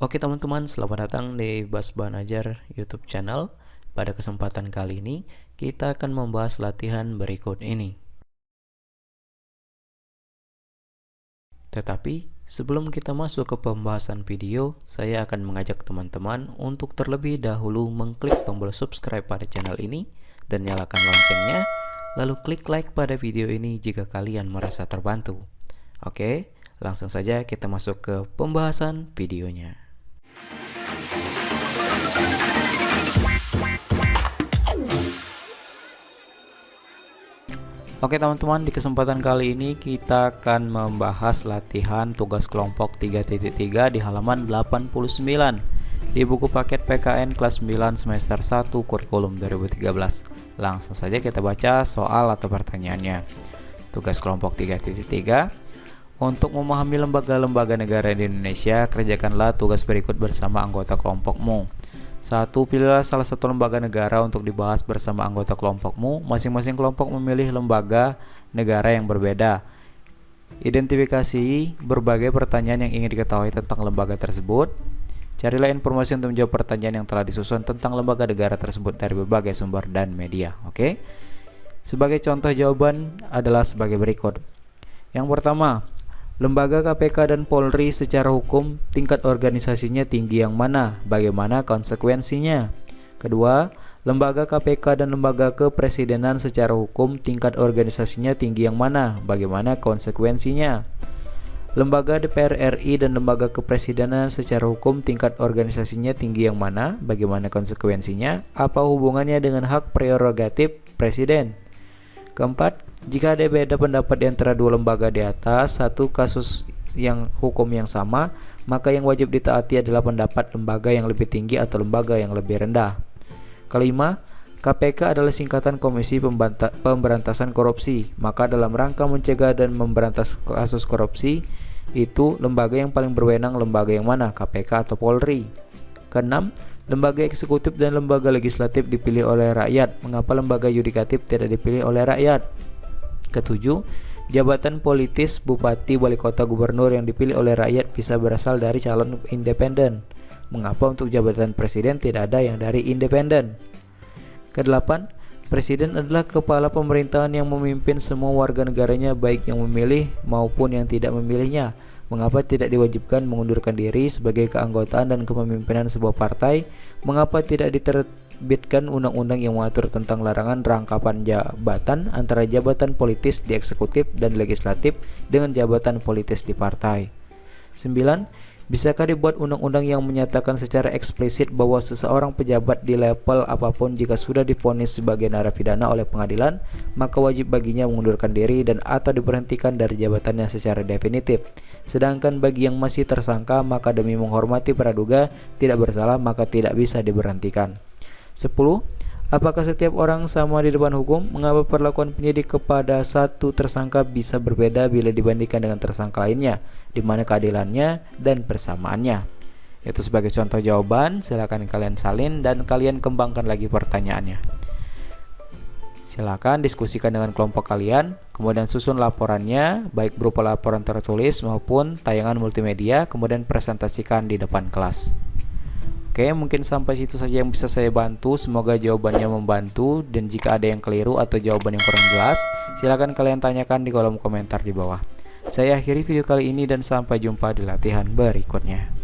Oke teman-teman, selamat datang di Bas Banajar YouTube channel. Pada kesempatan kali ini, kita akan membahas latihan berikut ini. Tetapi, sebelum kita masuk ke pembahasan video, saya akan mengajak teman-teman untuk terlebih dahulu mengklik tombol subscribe pada channel ini dan nyalakan loncengnya, lalu klik like pada video ini jika kalian merasa terbantu. Oke, langsung saja kita masuk ke pembahasan videonya. Oke teman-teman, di kesempatan kali ini kita akan membahas latihan tugas kelompok 3.3 di halaman 89 di buku paket PKN kelas 9 semester 1 kurikulum 2013. Langsung saja kita baca soal atau pertanyaannya. Tugas kelompok 3.3: untuk memahami lembaga-lembaga negara di Indonesia, kerjakanlah tugas berikut bersama anggota kelompokmu. 1. Pilihlah salah satu lembaga negara untuk dibahas bersama anggota kelompokmu. Masing-masing kelompok memilih lembaga negara yang berbeda. Identifikasi berbagai pertanyaan yang ingin diketahui tentang lembaga tersebut. Carilah informasi untuk menjawab pertanyaan yang telah disusun tentang lembaga negara tersebut dari berbagai sumber dan media. Oke. Sebagai contoh jawaban adalah sebagai berikut. Yang pertama, lembaga KPK dan Polri secara hukum tingkat organisasinya tinggi yang mana? Bagaimana konsekuensinya? Kedua, lembaga KPK dan lembaga kepresidenan secara hukum tingkat organisasinya tinggi yang mana? Bagaimana konsekuensinya? Lembaga DPR RI dan lembaga kepresidenan secara hukum tingkat organisasinya tinggi yang mana? Bagaimana konsekuensinya? Apa hubungannya dengan hak prerogatif presiden? Keempat, jika ada beda pendapat di antara dua lembaga di atas satu kasus yang hukum yang sama, maka yang wajib ditaati adalah pendapat lembaga yang lebih tinggi atau lembaga yang lebih rendah. Kelima, KPK adalah singkatan Komisi Pemberantasan Korupsi, maka dalam rangka mencegah dan memberantas kasus korupsi, itu lembaga yang paling berwenang lembaga yang mana? KPK atau Polri? Keenam, lembaga eksekutif dan lembaga legislatif dipilih oleh rakyat. Mengapa lembaga yudikatif tidak dipilih oleh rakyat? Ketujuh, jabatan politis bupati, wali kota, gubernur yang dipilih oleh rakyat bisa berasal dari calon independen. Mengapa untuk jabatan presiden tidak ada yang dari independen? Kedelapan, presiden adalah kepala pemerintahan yang memimpin semua warga negaranya baik yang memilih maupun yang tidak memilihnya. Mengapa tidak diwajibkan mengundurkan diri sebagai keanggotaan dan kepemimpinan sebuah partai? Mengapa tidak diterbitkan undang-undang yang mengatur tentang larangan rangkapan jabatan antara jabatan politis di eksekutif dan legislatif dengan jabatan politis di partai? 9. Bisakah dibuat undang-undang yang menyatakan secara eksplisit bahwa seseorang pejabat di level apapun jika sudah divonis sebagai narapidana oleh pengadilan, maka wajib baginya mengundurkan diri dan atau diberhentikan dari jabatannya secara definitif. Sedangkan bagi yang masih tersangka, maka demi menghormati praduga tidak bersalah, maka tidak bisa diberhentikan. 10. Apakah setiap orang sama di depan hukum? Mengapa perlakuan penyidik kepada satu tersangka bisa berbeda bila dibandingkan dengan tersangka lainnya? Di mana keadilannya dan persamaannya? Itu sebagai contoh jawaban. Silakan kalian salin dan kalian kembangkan lagi pertanyaannya. Silakan diskusikan dengan kelompok kalian, kemudian susun laporannya, baik berupa laporan tertulis maupun tayangan multimedia, kemudian presentasikan di depan kelas. Oke, mungkin sampai situ saja yang bisa saya bantu. Semoga jawabannya membantu, dan jika ada yang keliru atau jawaban yang kurang jelas, silakan kalian tanyakan di kolom komentar di bawah. Saya akhiri video kali ini dan sampai jumpa di latihan berikutnya.